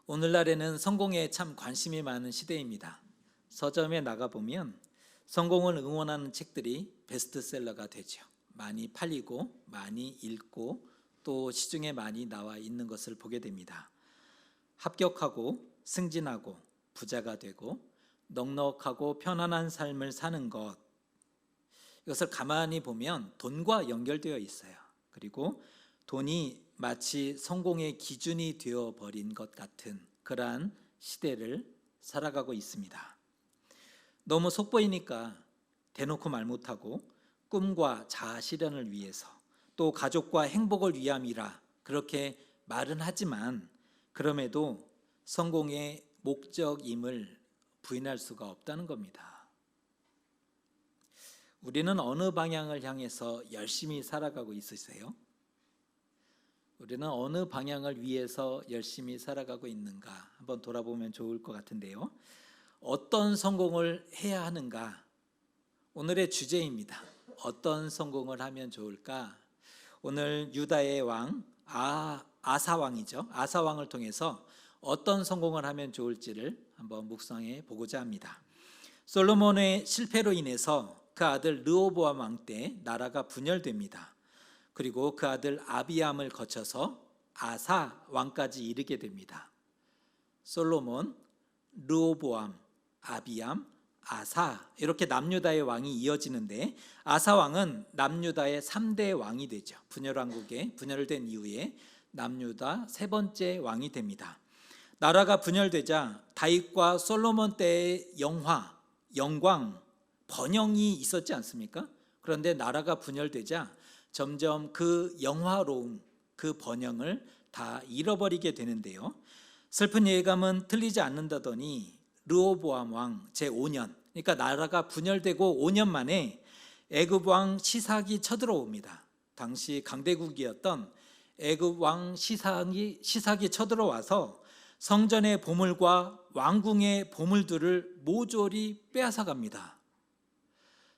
오늘날에는 성공에 참 관심이 많은 시대입니다. 서점에 나가보면 성공을 응원하는 책들이 베스트셀러가 되죠. 많이 팔리고 많이 읽고 또 시중에 많이 나와 있는 것을 보게 됩니다. 합격하고 승진하고 부자가 되고 넉넉하고 편안한 삶을 사는 것, 이것을 가만히 보면 돈과 연결되어 있어요. 그리고 돈이 마치 성공의 기준이 되어버린 것 같은 그러한 시대를 살아가고 있습니다. 너무 속보이니까 대놓고 말 못하고 꿈과 자아 실현을 위해서 또 가족과 행복을 위함이라 그렇게 말은 하지만, 그럼에도 성공의 목적임을 부인할 수가 없다는 겁니다. 우리는 어느 방향을 향해서 열심히 살아가고 있으세요? 우리는 어느 방향을 위해서 열심히 살아가고 있는가 한번 돌아보면 좋을 것 같은데요. 어떤 성공을 해야 하는가? 오늘의 주제입니다. 어떤 성공을 하면 좋을까? 오늘 유다의 왕 아사 왕이죠. 아사 왕을 통해서 어떤 성공을 하면 좋을지를 한번 묵상해 보고자 합니다. 솔로몬의 실패로 인해서 그 아들 르호보암 왕 때 나라가 분열됩니다. 그리고 그 아들 아비암을 거쳐서 아사 왕까지 이르게 됩니다. 솔로몬, 르호보암, 아비암, 아사, 이렇게 남유다의 왕이 이어지는데, 아사 왕은 남유다의 3대 왕이 되죠. 분열왕국에 분열된 이후에 남유다 세 번째 왕이 됩니다. 나라가 분열되자 다윗과 솔로몬 때의 영광, 번영이 있었지 않습니까? 그런데 나라가 분열되자 점점 그 영화로움, 그 번영을 다 잃어버리게 되는데요. 슬픈 예감은 틀리지 않는다더니 르호보암 왕 제5년, 그러니까 나라가 분열되고 5년 만에 애굽 왕 시삭이 쳐들어옵니다. 당시 강대국이었던 애굽 왕 시삭이 쳐들어와서 성전의 보물과 왕궁의 보물들을 모조리 빼앗아갑니다.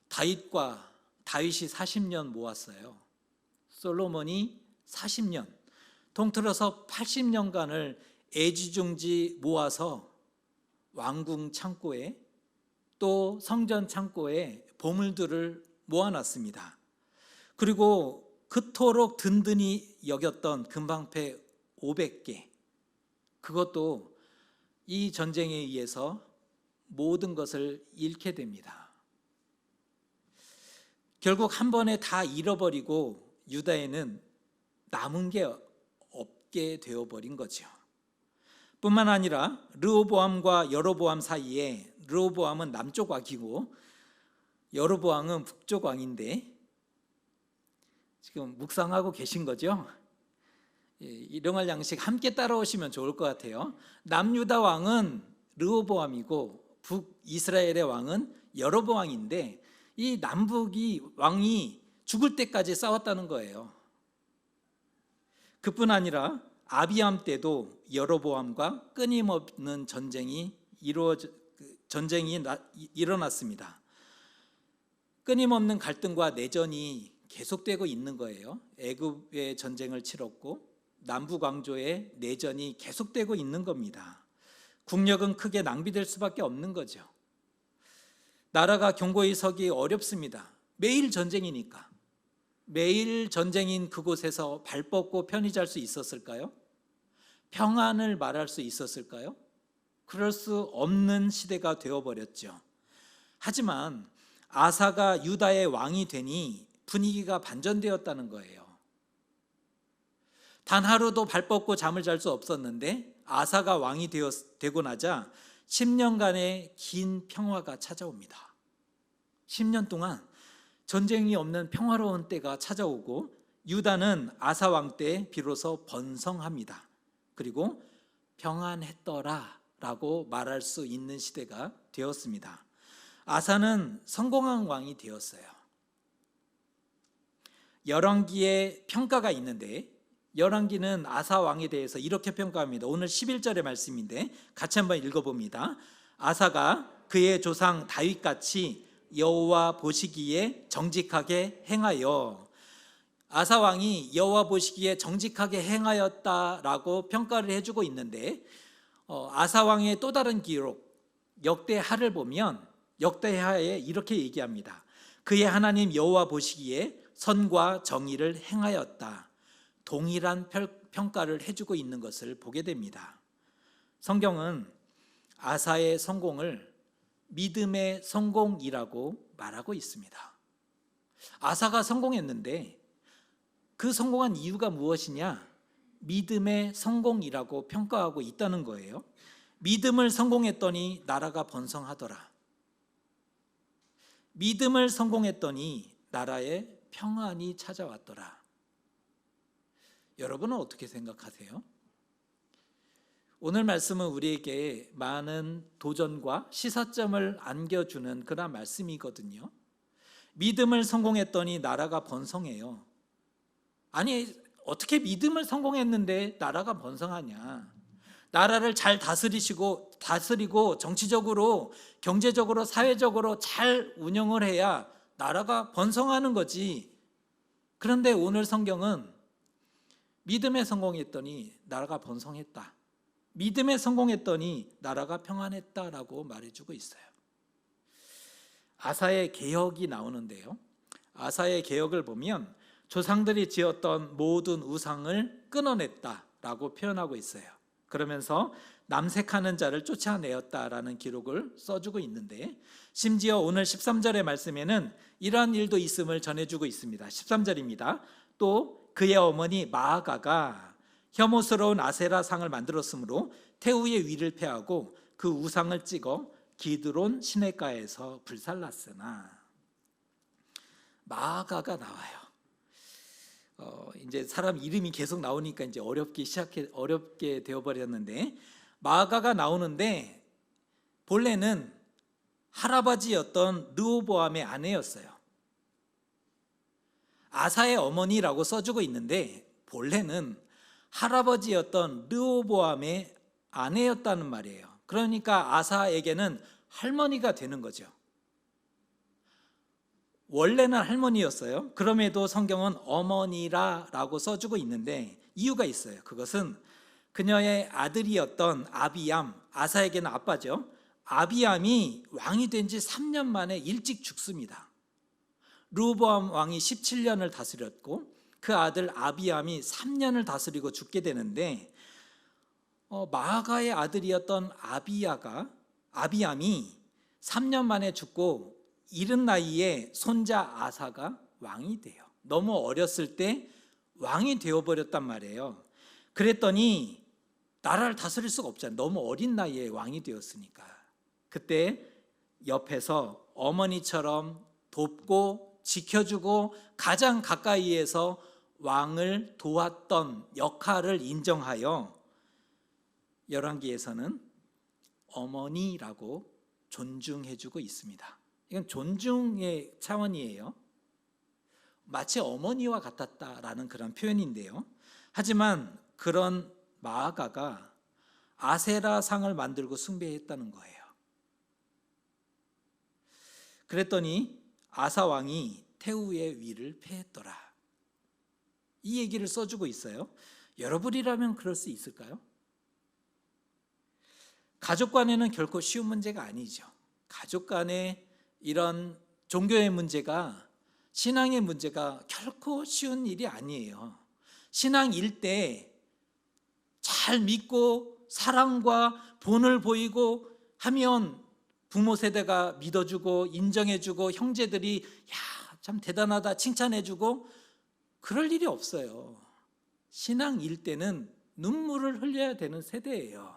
다윗이 40년 모았어요. 솔로몬이 40년, 통틀어서 80년간을 애지중지 모아서 왕궁 창고에 또 성전 창고에 보물들을 모아놨습니다. 그리고 그토록 든든히 여겼던 금방패 500개, 그것도 이 전쟁에 의해서 모든 것을 잃게 됩니다. 결국 한 번에 다 잃어버리고 유다에는 남은 게 없게 되어버린 거죠. 뿐만 아니라 르호보암과 여로보암 사이에, 르호보암은 남쪽 왕이고 여로보암은 북쪽 왕인데, 지금 묵상하고 계신 거죠? 일용할 양식 함께 따라오시면 좋을 것 같아요. 남유다 왕은 르호보암이고 북이스라엘의 왕은 여로보암인데, 이 남북이 왕이 죽을 때까지 싸웠다는 거예요. 그뿐 아니라 아비암 때도 여로보암과 끊임없는 전쟁이 일어났습니다. 끊임없는 갈등과 내전이 계속되고 있는 거예요. 애굽의 전쟁을 치렀고 남북 왕조의 내전이 계속되고 있는 겁니다. 국력은 크게 낭비될 수밖에 없는 거죠. 나라가 견고히 서기 어렵습니다. 매일 전쟁이니까. 매일 전쟁인 그곳에서 발 뻗고 편히 잘 수 있었을까요? 평안을 말할 수 있었을까요? 그럴 수 없는 시대가 되어버렸죠. 하지만 아사가 유다의 왕이 되니 분위기가 반전되었다는 거예요. 단 하루도 발 뻗고 잠을 잘 수 없었는데 아사가 왕이 되고 나자 10년간의 긴 평화가 찾아옵니다. 10년 동안 전쟁이 없는 평화로운 때가 찾아오고 유다는 아사 왕 때 비로소 번성합니다. 그리고 평안했더라 라고 말할 수 있는 시대가 되었습니다. 아사는 성공한 왕이 되었어요. 열왕기에 평가가 있는데, 열왕기는 아사 왕에 대해서 이렇게 평가합니다. 오늘 11절의 말씀인데 같이 한번 읽어봅니다. 아사가 그의 조상 다윗같이 여호와 보시기에 정직하게 행하여, 아사 왕이 여호와 보시기에 정직하게 행하였다라고 평가를 해주고 있는데, 아사 왕의 또 다른 기록 역대하를 보면 역대하에 이렇게 얘기합니다. 그의 하나님 여호와 보시기에 선과 정의를 행하였다. 동일한 평가를 해주고 있는 것을 보게 됩니다. 성경은 아사의 성공을 믿음의 성공이라고 말하고 있습니다. 아사가 성공했는데 그 성공한 이유가 무엇이냐? 믿음의 성공이라고 평가하고 있다는 거예요. 믿음을 성공했더니 나라가 번성하더라. 믿음을 성공했더니 나라에 평안이 찾아왔더라. 여러분은 어떻게 생각하세요? 오늘 말씀은 우리에게 많은 도전과 시사점을 안겨주는 그런 말씀이거든요. 믿음을 성공했더니 나라가 번성해요. 아니, 어떻게 믿음을 성공했는데 나라가 번성하냐? 나라를 잘 다스리고 정치적으로, 경제적으로, 사회적으로 잘 운영을 해야 나라가 번성하는 거지. 그런데 오늘 성경은 믿음에 성공했더니 나라가 번성했다. 믿음에 성공했더니 나라가 평안했다라고 말해주고 있어요. 아사의 개혁이 나오는데요. 아사의 개혁을 보면 조상들이 지었던 모든 우상을 끊어냈다라고 표현하고 있어요. 그러면서 남색하는 자를 쫓아내었다라는 기록을 써주고 있는데, 심지어 오늘 13절의 말씀에는 이러한 일도 있음을 전해주고 있습니다. 13절입니다. 또 그의 어머니 마아가가 혐오스러운 아세라 상을 만들었으므로 태우의 위를 패하고 그 우상을 찍어 기드론 시냇가에서 불살랐으나. 마아가가 나와요. 이제 사람 이름이 계속 나오니까 이제 어렵게 되어버렸는데, 마아가가 나오는데 본래는 할아버지였던 르호보암의 아내였어요. 아사의 어머니라고 써주고 있는데 본래는 할아버지였던 르호보암의 아내였다는 말이에요. 그러니까 아사에게는 할머니가 되는 거죠. 원래는 할머니였어요. 그럼에도 성경은 어머니라고 써주고 있는데 이유가 있어요. 그것은 그녀의 아들이었던 아비암, 아사에게는 아빠죠. 아비암이 왕이 된 지 3년 만에 일찍 죽습니다. 르호보암 왕이 17년을 다스렸고 그 아들 아비암이 3년을 다스리고 죽게 되는데, 마아가의 아들이었던 아비암이 3년 만에 죽고 이른 나이에 손자 아사가 왕이 돼요. 너무 어렸을 때 왕이 되어버렸단 말이에요. 그랬더니 나라를 다스릴 수가 없잖아요. 너무 어린 나이에 왕이 되었으니까. 그때 옆에서 어머니처럼 돕고 지켜주고 가장 가까이에서 왕을 도왔던 역할을 인정하여 열왕기에서는 어머니라고 존중해주고 있습니다. 이건 존중의 차원이에요. 마치 어머니와 같았다라는 그런 표현인데요. 하지만 그런 마아가가 아세라 상을 만들고 숭배했다는 거예요. 그랬더니 아사 왕이 태우의 위를 패했더라. 이 얘기를 써주고 있어요. 여러분이라면 그럴 수 있을까요? 가족 간에는 결코 쉬운 문제가 아니죠. 가족 간에 이런 종교의 문제가, 신앙의 문제가 결코 쉬운 일이 아니에요. 신앙일 때 잘 믿고 사랑과 본을 보이고 하면 부모 세대가 믿어주고 인정해주고 형제들이 야, 참 대단하다 칭찬해주고 그럴 일이 없어요. 신앙일 때는 눈물을 흘려야 되는 세대예요.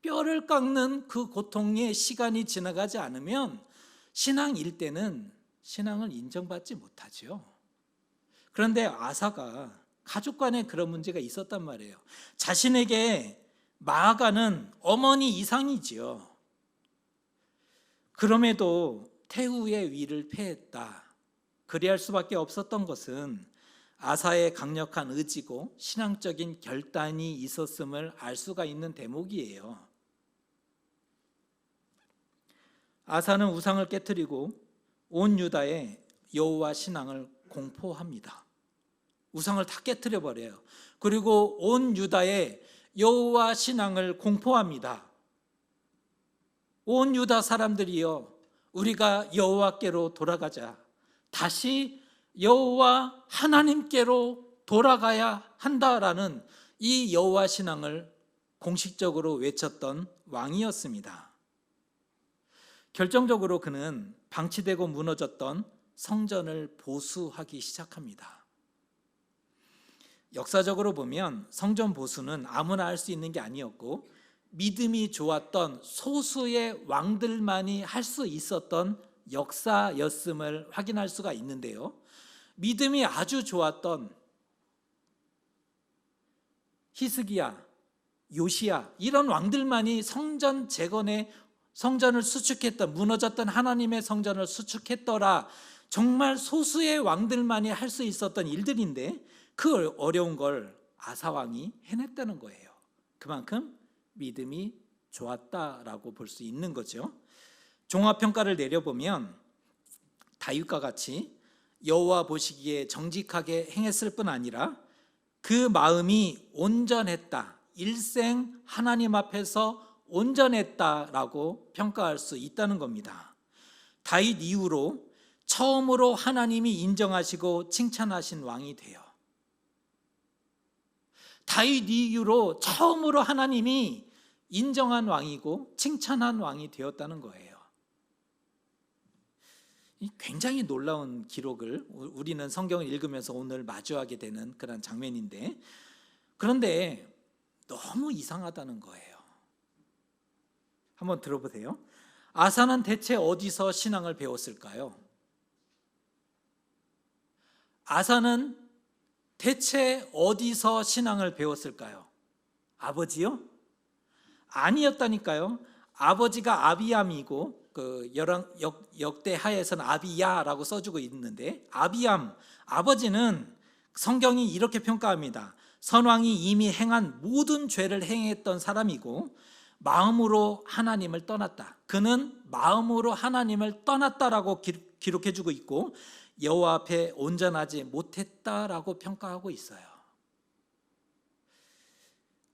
뼈를 깎는 그 고통의 시간이 지나가지 않으면 신앙일 때는 신앙을 인정받지 못하죠. 그런데 아사가 가족 간에 그런 문제가 있었단 말이에요. 자신에게 마아가는 어머니 이상이지요. 그럼에도 태후의 위를 패했다. 그리할 수밖에 없었던 것은 아사의 강력한 의지고 신앙적인 결단이 있었음을 알 수가 있는 대목이에요. 아사는 우상을 깨뜨리고 온 유다에 여호와 신앙을 공포합니다. 우상을 다 깨뜨려 버려요. 그리고 온 유다에 여호와 신앙을 공포합니다. 온 유다 사람들이여, 우리가 여호와께로 돌아가자. 다시 여호와 하나님께로 돌아가야 한다라는 이 여호와 신앙을 공식적으로 외쳤던 왕이었습니다. 결정적으로 그는 방치되고 무너졌던 성전을 보수하기 시작합니다. 역사적으로 보면 성전 보수는 아무나 할 수 있는 게 아니었고, 믿음이 좋았던 소수의 왕들만이 할 수 있었던 역사였음을 확인할 수가 있는데요, 믿음이 아주 좋았던 히스기야, 요시야 이런 왕들만이 성전 재건에 성전을 수축했던, 무너졌던 하나님의 성전을 수축했더라, 정말 소수의 왕들만이 할 수 있었던 일들인데 그 어려운 걸 아사왕이 해냈다는 거예요. 그만큼 믿음이 좋았다라고 볼 수 있는 거죠. 종합평가를 내려보면 다윗과 같이 여호와 보시기에 정직하게 행했을 뿐 아니라 그 마음이 온전했다, 일생 하나님 앞에서 온전했다라고 평가할 수 있다는 겁니다. 다윗 이후로 처음으로 하나님이 인정하시고 칭찬하신 왕이 돼요. 다윗 이후로 처음으로 하나님이 인정한 왕이고 칭찬한 왕이 되었다는 거예요. 굉장히 놀라운 기록을 우리는 성경을 읽으면서 오늘 마주하게 되는 그런 장면인데, 그런데 너무 이상하다는 거예요. 한번 들어보세요. 아사는 대체 어디서 신앙을 배웠을까요? 아사는 대체 어디서 신앙을 배웠을까요? 아버지요? 아니었다니까요. 아버지가 아비암이고 그 역대하에서는 아비야라고 써주고 있는데, 아비암 아버지는 성경이 이렇게 평가합니다. 선왕이 이미 행한 모든 죄를 행했던 사람이고 마음으로 하나님을 떠났다. 그는 마음으로 하나님을 떠났다라고 기록해주고 있고 여호와 앞에 온전하지 못했다라고 평가하고 있어요.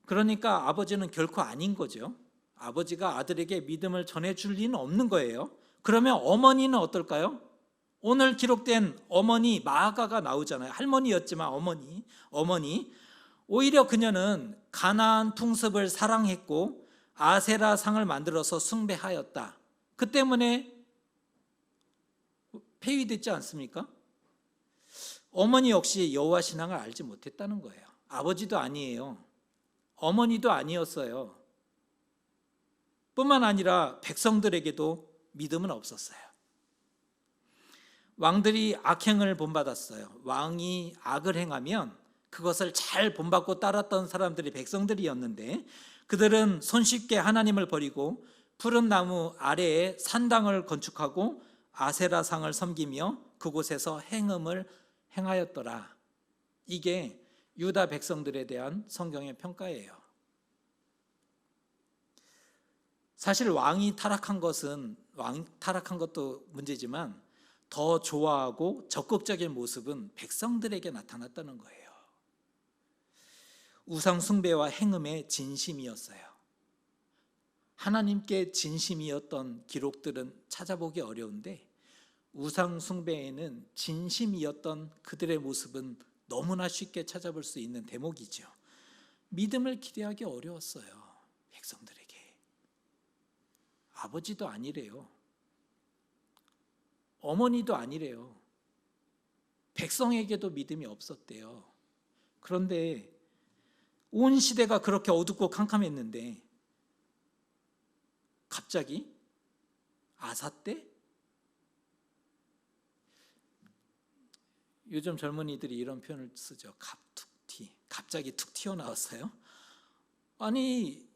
그러니까 아버지는 결코 아닌 거죠. 아버지가 아들에게 믿음을 전해줄 리는 없는 거예요. 그러면 어머니는 어떨까요? 오늘 기록된 어머니 마아가가 나오잖아요. 할머니였지만 어머니. 오히려 그녀는 가나안 풍습을 사랑했고 아세라 상을 만들어서 숭배하였다. 그 때문에 폐위됐지 않습니까? 어머니 역시 여호와 신앙을 알지 못했다는 거예요. 아버지도 아니에요. 어머니도 아니었어요. 뿐만 아니라 백성들에게도 믿음은 없었어요. 왕들이 악행을 본받았어요. 왕이 악을 행하면 그것을 잘 본받고 따랐던 사람들이 백성들이었는데, 그들은 손쉽게 하나님을 버리고 푸른 나무 아래에 산당을 건축하고 아세라상을 섬기며 그곳에서 행음을 행하였더라. 이게 유다 백성들에 대한 성경의 평가예요. 사실 왕이 타락한 것도 문제지만 더 좋아하고 적극적인 모습은 백성들에게 나타났다는 거예요. 우상 숭배와 행음의 진심이었어요. 하나님께 진심이었던 기록들은 찾아보기 어려운데 우상 숭배에는 진심이었던 그들의 모습은 너무나 쉽게 찾아볼 수 있는 대목이죠. 믿음을 기대하기 어려웠어요. 백성들에게. 아버지도 아니래요. 어머니도 아니래요. 백성에게도 믿음이 없었대요. 그런데 온 시대가 그렇게 어둡고 캄캄했는데 갑자기 아사 때? 요즘 젊은이들이 이런 표현을 쓰죠. 갑자기 툭 튀어나왔어요. 아니,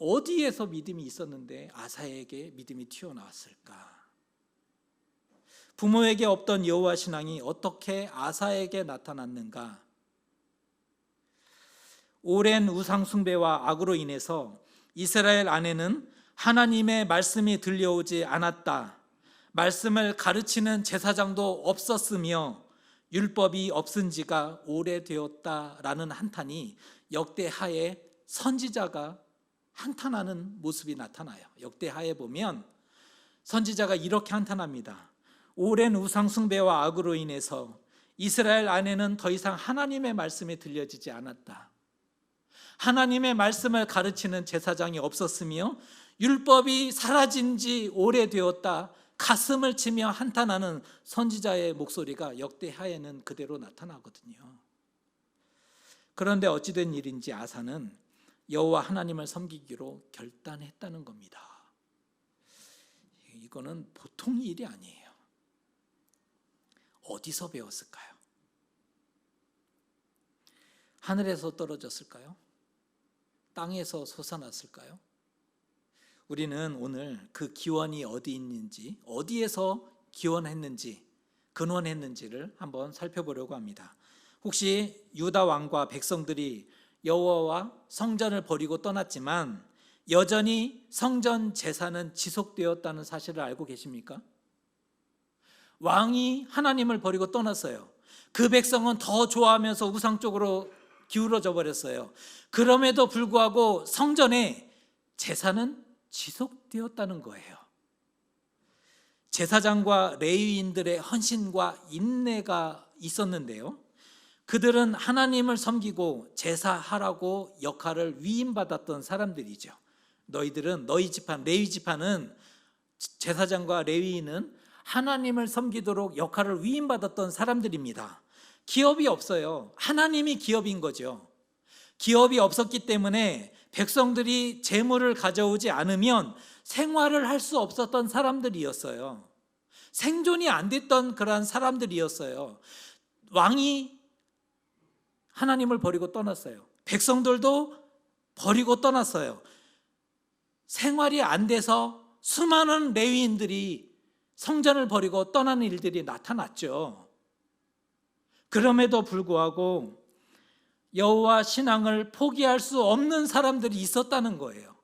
어디에서 믿음이 있었는데 아사에게 믿음이 튀어나왔을까? 부모에게 없던 여호와 신앙이 어떻게 아사에게 나타났는가? 오랜 우상 숭배와 악으로 인해서 이스라엘 안에는 하나님의 말씀이 들려오지 않았다. 말씀을 가르치는 제사장도 없었으며 율법이 없은 지가 오래되었다라는 한탄이 역대하에 선지자가 한탄하는 모습이 나타나요. 역대하에 보면 선지자가 이렇게 한탄합니다. 오랜 우상 숭배와 악으로 인해서 이스라엘 안에는 더 이상 하나님의 말씀이 들려지지 않았다. 하나님의 말씀을 가르치는 제사장이 없었으며 율법이 사라진 지 오래되었다. 가슴을 치며 한탄하는 선지자의 목소리가 역대하에는 그대로 나타나거든요. 그런데 어찌된 일인지 아사는 여호와 하나님을 섬기기로 결단했다는 겁니다. 이거는 보통 일이 아니에요. 어디서 배웠을까요? 하늘에서 떨어졌을까요? 땅에서 솟아났을까요? 우리는 오늘 그 기원이 어디 있는지, 어디에서 기원했는지, 근원했는지를 한번 살펴보려고 합니다. 혹시 유다 왕과 백성들이 여호와와 성전을 버리고 떠났지만 여전히 성전 제사는 지속되었다는 사실을 알고 계십니까? 왕이 하나님을 버리고 떠났어요. 그 백성은 더 좋아하면서 우상 쪽으로 기울어져 버렸어요. 그럼에도 불구하고 성전에 제사는 지속되었다는 거예요. 제사장과 레위인들의 헌신과 인내가 있었는데요. 그들은 하나님을 섬기고 제사하라고 역할을 위임받았던 사람들이죠. 너희들은, 너희 지판, 레위 지판은, 제사장과 레위인은 하나님을 섬기도록 역할을 위임받았던 사람들입니다. 기업이 없어요. 하나님이 기업인 거죠. 기업이 없었기 때문에 백성들이 재물을 가져오지 않으면 생활을 할 수 없었던 사람들이었어요. 생존이 안 됐던 그러한 사람들이었어요. 왕이 하나님을 버리고 떠났어요. 백성들도 버리고 떠났어요. 생활이 안 돼서 수많은 레위인들이 성전을 버리고 떠나는 일들이 나타났죠. 그럼에도 불구하고 여호와 신앙을 포기할 수 없는 사람들이 있었다는 거예요.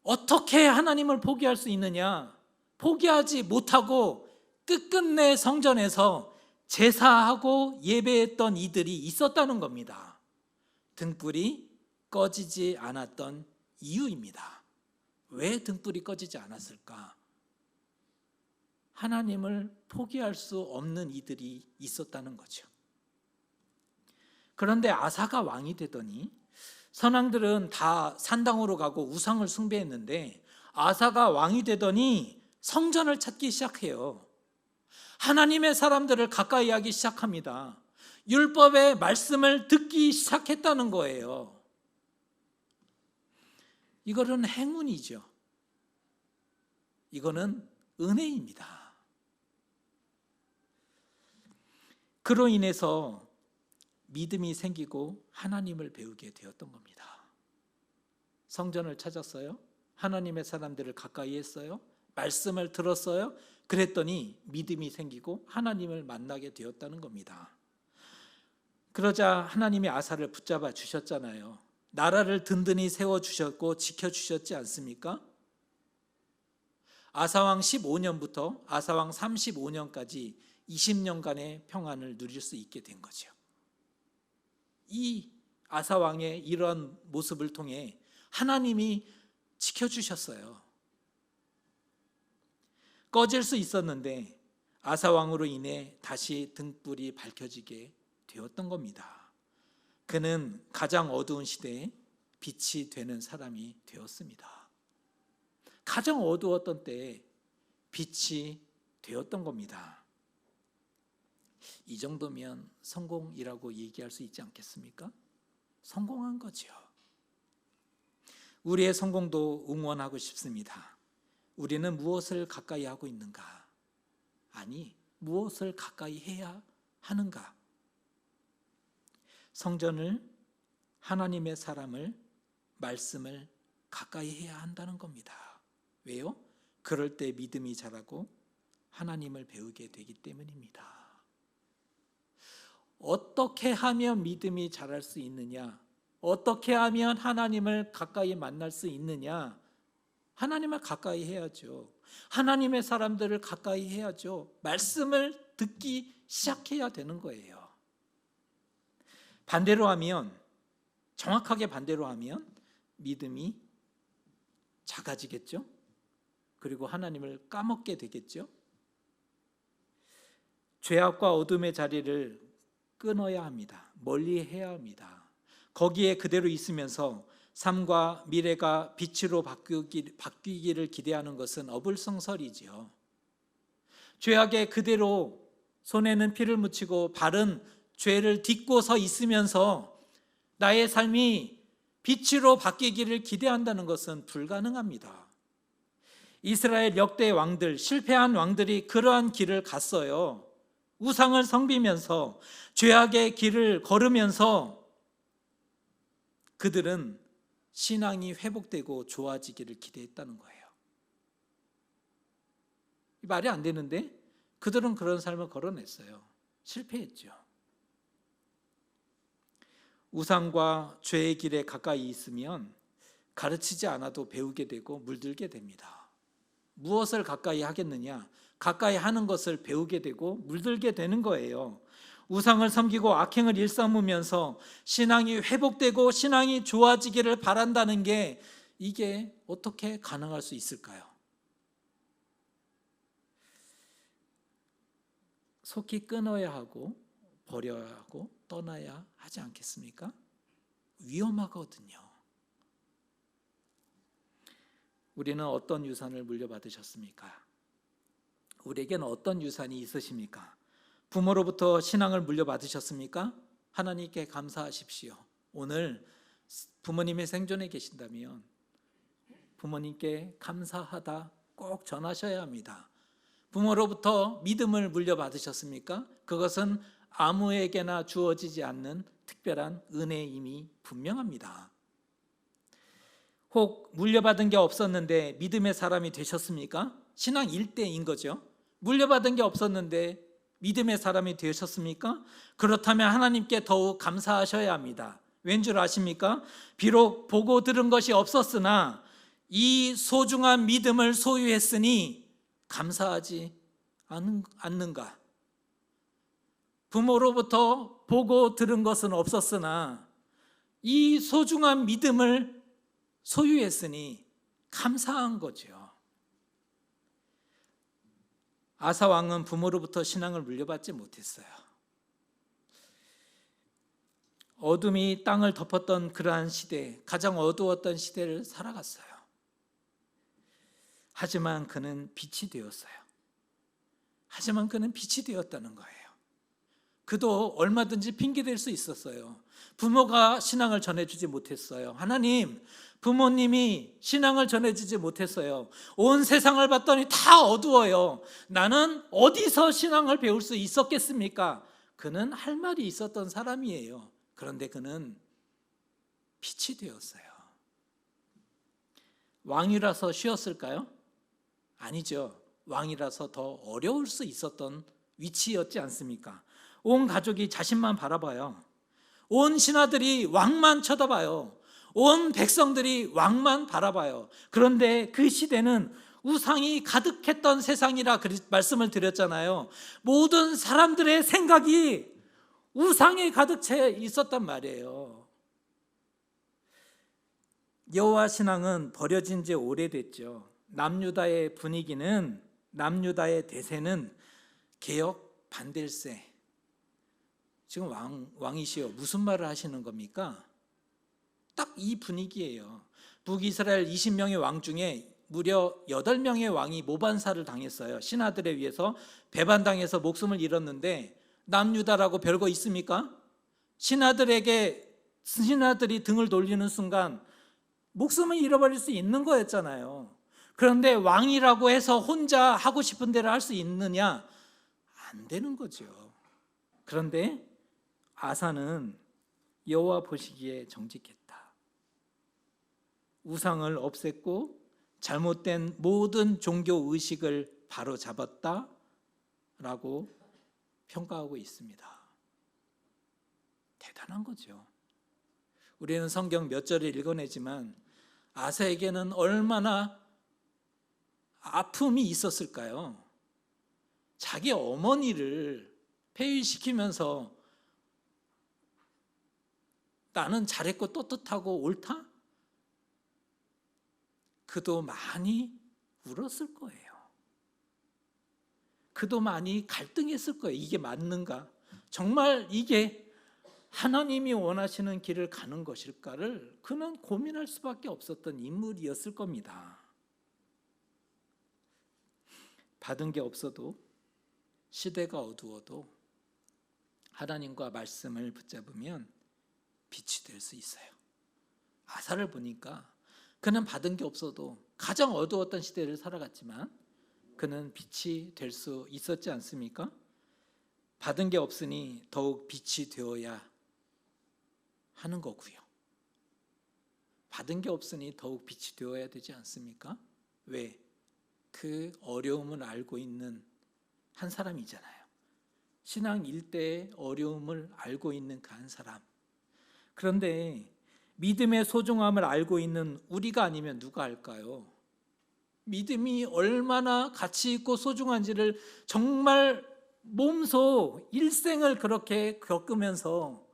어떻게 하나님을 포기할 수 있느냐? 포기하지 못하고 끝끝내 성전에서 제사하고 예배했던 이들이 있었다는 겁니다. 등불이 꺼지지 않았던 이유입니다. 왜 등불이 꺼지지 않았을까? 하나님을 포기할 수 없는 이들이 있었다는 거죠. 그런데 아사가 왕이 되더니 선왕들은 다 산당으로 가고 우상을 숭배했는데 아사가 왕이 되더니 성전을 찾기 시작해요. 하나님의 사람들을 가까이 하기 시작합니다. 율법의 말씀을 듣기 시작했다는 거예요. 이거는 행운이죠. 이거는 은혜입니다. 그로 인해서 믿음이 생기고 하나님을 배우게 되었던 겁니다. 성전을 찾았어요. 하나님의 사람들을 가까이 했어요. 말씀을 들었어요. 그랬더니 믿음이 생기고 하나님을 만나게 되었다는 겁니다. 그러자 하나님이 아사를 붙잡아 주셨잖아요. 나라를 든든히 세워주셨고 지켜주셨지 않습니까? 아사왕 15년부터 아사왕 35년까지 20년간의 평안을 누릴 수 있게 된 거죠. 이 아사왕의 이런 모습을 통해 하나님이 지켜주셨어요. 꺼질 수 있었는데 아사왕으로 인해 다시 등불이 밝혀지게 되었던 겁니다. 그는 가장 어두운 시대에 빛이 되는 사람이 되었습니다. 가장 어두웠던 때에 빛이 되었던 겁니다. 이 정도면 성공이라고 얘기할 수 있지 않겠습니까? 성공한 거죠. 우리의 성공도 응원하고 싶습니다. 우리는 무엇을 가까이 하고 있는가? 아니, 무엇을 가까이 해야 하는가? 성전을, 하나님의 사람을, 말씀을 가까이 해야 한다는 겁니다. 왜요? 그럴 때 믿음이 자라고 하나님을 배우게 되기 때문입니다. 어떻게 하면 믿음이 자랄 수 있느냐? 어떻게 하면 하나님을 가까이 만날 수 있느냐? 하나님을 가까이 해야죠. 하나님의 사람들을 가까이 해야죠. 말씀을 듣기 시작해야 되는 거예요. 반대로 하면, 정확하게 반대로 하면 믿음이 작아지겠죠. 그리고 하나님을 까먹게 되겠죠. 죄악과 어둠의 자리를 끊어야 합니다. 멀리 해야 합니다. 거기에 그대로 있으면서 삶과 미래가 빛으로 바뀌기를 기대하는 것은 어불성설이지요. 죄악에 그대로 손에는 피를 묻히고 발은 죄를 딛고 서 있으면서 나의 삶이 빛으로 바뀌기를 기대한다는 것은 불가능합니다. 이스라엘 역대 왕들, 실패한 왕들이 그러한 길을 갔어요. 우상을 섬기면서 죄악의 길을 걸으면서 그들은 신앙이 회복되고 좋아지기를 기대했다는 거예요. 말이 안 되는데 그들은 그런 삶을 걸어냈어요. 실패했죠. 우상과 죄의 길에 가까이 있으면 가르치지 않아도 배우게 되고 물들게 됩니다. 무엇을 가까이 하겠느냐? 가까이 하는 것을 배우게 되고 물들게 되는 거예요. 우상을 섬기고 악행을 일삼으면서 신앙이 회복되고 신앙이 좋아지기를 바란다는 게, 이게 어떻게 가능할 수 있을까요? 속히 끊어야 하고 버려야 하고 떠나야 하지 않겠습니까? 위험하거든요. 우리는 어떤 유산을 물려받으셨습니까? 우리에게는 어떤 유산이 있으십니까? 부모로부터 신앙을 물려받으셨습니까? 하나님께 감사하십시오. 오늘 부모님의 생존에 계신다면 부모님께 감사하다 꼭 전하셔야 합니다. 부모로부터 믿음을 물려받으셨습니까? 그것은 아무에게나 주어지지 않는 특별한 은혜임이 분명합니다. 혹 물려받은 게 없었는데 믿음의 사람이 되셨습니까? 신앙 1대인 거죠. 물려받은 게 없었는데 믿음의 사람이 되셨습니까? 그렇다면 하나님께 더욱 감사하셔야 합니다. 왠 줄 아십니까? 비록 보고 들은 것이 없었으나 이 소중한 믿음을 소유했으니 감사하지 않는가? 부모로부터 보고 들은 것은 없었으나 이 소중한 믿음을 소유했으니 감사한 거죠. 아사 왕은 부모로부터 신앙을 물려받지 못했어요. 어둠이 땅을 덮었던 그러한 시대, 가장 어두웠던 시대를 살아갔어요. 하지만 그는 빛이 되었어요. 하지만 그는 빛이 되었다는 거예요. 그도 얼마든지 핑계댈 수 있었어요. 부모가 신앙을 전해주지 못했어요. 하나님, 부모님이 신앙을 전해주지 못했어요. 온 세상을 봤더니 다 어두워요. 나는 어디서 신앙을 배울 수 있었겠습니까? 그는 할 말이 있었던 사람이에요. 그런데 그는 빛이 되었어요. 왕이라서 쉬었을까요? 아니죠. 왕이라서 더 어려울 수 있었던 위치였지 않습니까? 온 가족이 자신만 바라봐요. 온 신하들이 왕만 쳐다봐요. 온 백성들이 왕만 바라봐요. 그런데 그 시대는 우상이 가득했던 세상이라 말씀을 드렸잖아요. 모든 사람들의 생각이 우상에 가득 채 있었단 말이에요. 여호와 신앙은 버려진 지 오래됐죠. 남유다의 분위기는, 남유다의 대세는 개혁 반댈세. 지금 왕이시여 무슨 말을 하시는 겁니까? 딱 이 분위기예요. 북이스라엘 20명의 왕 중에 무려 8명의 왕이 모반사를 당했어요. 신하들에 의해서 배반당해서 목숨을 잃었는데 남유다라고 별거 있습니까? 신하들이 등을 돌리는 순간 목숨을 잃어버릴 수 있는 거였잖아요. 그런데 왕이라고 해서 혼자 하고 싶은 대로 할 수 있느냐? 안 되는 거죠. 그런데 아사는 여호와 보시기에 정직했다. 우상을 없앴고 잘못된 모든 종교 의식을 바로잡았다라고 평가하고 있습니다. 대단한 거죠. 우리는 성경 몇 절을 읽어내지만 아사에게는 얼마나 아픔이 있었을까요? 자기 어머니를 폐위시키면서 나는 잘했고 떳떳하고 옳다? 그도 많이 울었을 거예요. 그도 많이 갈등했을 거예요. 이게 맞는가? 정말 이게 하나님이 원하시는 길을 가는 것일까를 그는 고민할 수밖에 없었던 인물이었을 겁니다. 받은 게 없어도, 시대가 어두워도 하나님과 말씀을 붙잡으면 빛이 될 수 있어요. 아사를 보니까 그는 받은 게 없어도 가장 어두웠던 시대를 살아갔지만 그는 빛이 될 수 있었지 않습니까? 받은 게 없으니 더욱 빛이 되어야 하는 거고요. 받은 게 없으니 더욱 빛이 되어야 되지 않습니까? 왜? 그 어려움을 알고 있는 한 사람이잖아요. 신앙 일대의 어려움을 알고 있는 그 한 사람. 그런데 믿음의 소중함을 알고 있는 우리가 아니면 누가 알까요? 믿음이 얼마나 가치 있고 소중한지를 정말 몸소 일생을 그렇게 겪으면서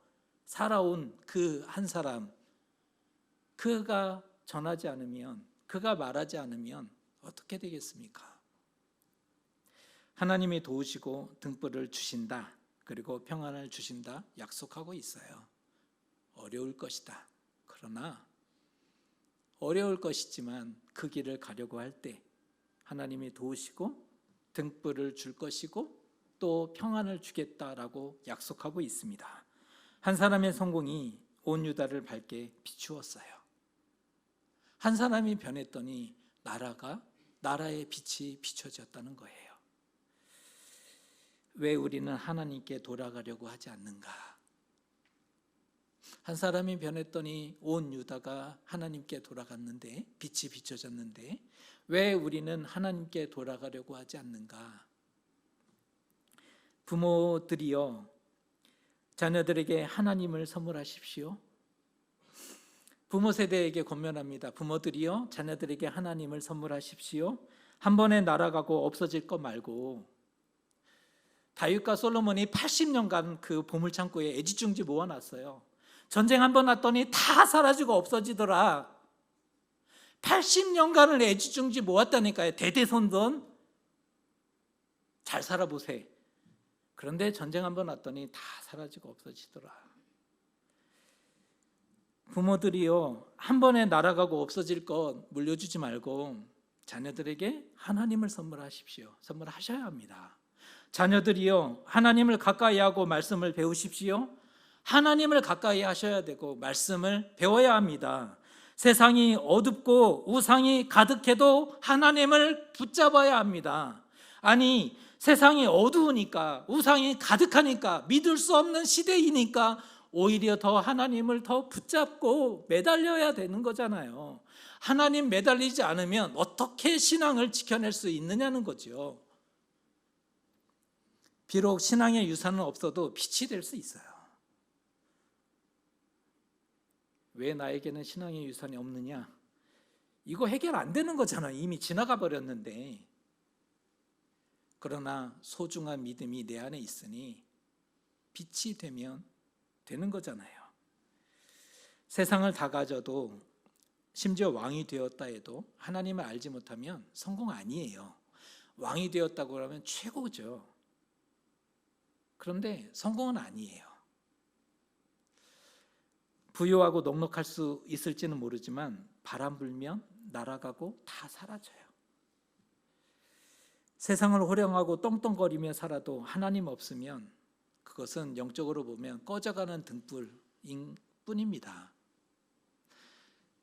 살아온 그 한 사람, 그가 전하지 않으면, 그가 말하지 않으면 어떻게 되겠습니까? 하나님이 도우시고 등불을 주신다, 그리고 평안을 주신다 약속하고 있어요. 어려울 것이다. 그러나 어려울 것이지만 그 길을 가려고 할 때 하나님이 도우시고 등불을 줄 것이고 또 평안을 주겠다라고 약속하고 있습니다. 한 사람의 성공이 온 유다를 밝게 비추었어요. 한 사람이 변했더니 나라의 빛이 비춰졌다는 거예요. 왜 우리는 하나님께 돌아가려고 하지 않는가? 한 사람이 변했더니 온 유다가 하나님께 돌아갔는데, 빛이 비춰졌는데 왜 우리는 하나님께 돌아가려고 하지 않는가? 부모들이여, 자녀들에게 하나님을 선물하십시오. 부모 세대에게 권면합니다. 부모들이여, 자녀들에게 하나님을 선물하십시오. 한 번에 날아가고 없어질 것 말고. 다윗과 솔로몬이 80년간 그 보물창고에 애지중지 모아놨어요. 전쟁 한 번 났더니 다 사라지고 없어지더라. 80년간을 애지중지 모았다니까요. 대대손손. 잘 살아보세요. 그런데 전쟁 한 번 났더니 다 사라지고 없어지더라. 부모들이요, 한 번에 날아가고 없어질 것 물려주지 말고 자녀들에게 하나님을 선물하십시오. 선물하셔야 합니다. 자녀들이요, 하나님을 가까이 하고 말씀을 배우십시오. 하나님을 가까이 하셔야 되고 말씀을 배워야 합니다. 세상이 어둡고 우상이 가득해도 하나님을 붙잡아야 합니다. 아니, 세상이 어두우니까, 우상이 가득하니까, 믿을 수 없는 시대이니까 오히려 더 하나님을 더 붙잡고 매달려야 되는 거잖아요. 하나님 매달리지 않으면 어떻게 신앙을 지켜낼 수 있느냐는 거죠. 비록 신앙의 유산은 없어도 빛이 될 수 있어요. 왜 나에게는 신앙의 유산이 없느냐? 이거 해결 안 되는 거잖아요. 이미 지나가 버렸는데. 그러나 소중한 믿음이 내 안에 있으니 빛이 되면 되는 거잖아요. 세상을 다 가져도, 심지어 왕이 되었다 해도 하나님을 알지 못하면 성공 아니에요. 왕이 되었다고 그러면 최고죠. 그런데 성공은 아니에요. 부유하고 넉넉할 수 있을지는 모르지만 바람 불면 날아가고 다 사라져요. 세상을 호령하고 떵떵거리며 살아도 하나님 없으면 그것은 영적으로 보면 꺼져가는 등불인 뿐입니다.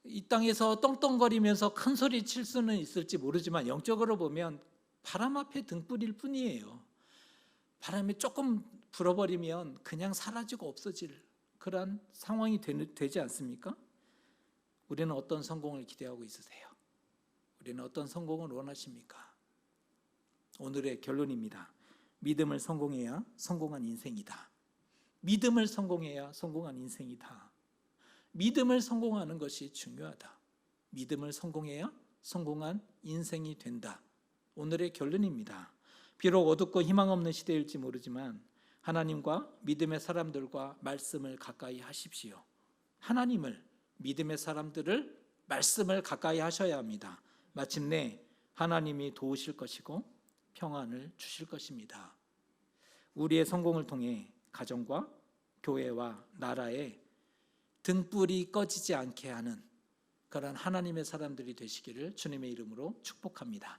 이 땅에서 떵떵거리면서 큰 소리 칠 수는 있을지 모르지만 영적으로 보면 바람 앞에 등불일 뿐이에요. 바람이 조금 불어버리면 그냥 사라지고 없어질 그런 상황이 되지 않습니까? 우리는 어떤 성공을 기대하고 있으세요? 우리는 어떤 성공을 원하십니까? 오늘의 결론입니다. 믿음을 성공해야 성공한 인생이다. 믿음을 성공해야 성공한 인생이다. 믿음을 성공하는 것이 중요하다. 믿음을 성공해야 성공한 인생이 된다. 오늘의 결론입니다. 비록 어둡고 희망 없는 시대일지 모르지만 하나님과 믿음의 사람들과 말씀을 가까이 하십시오. 하나님을, 믿음의 사람들을, 말씀을 가까이 하셔야 합니다. 마침내 하나님이 도우실 것이고 평안을 주실 것입니다. 우리의 성공을 통해 가정과 교회와 나라에 등불이 꺼지지 않게 하는 그런 하나님의 사람들이 되시기를 주님의 이름으로 축복합니다.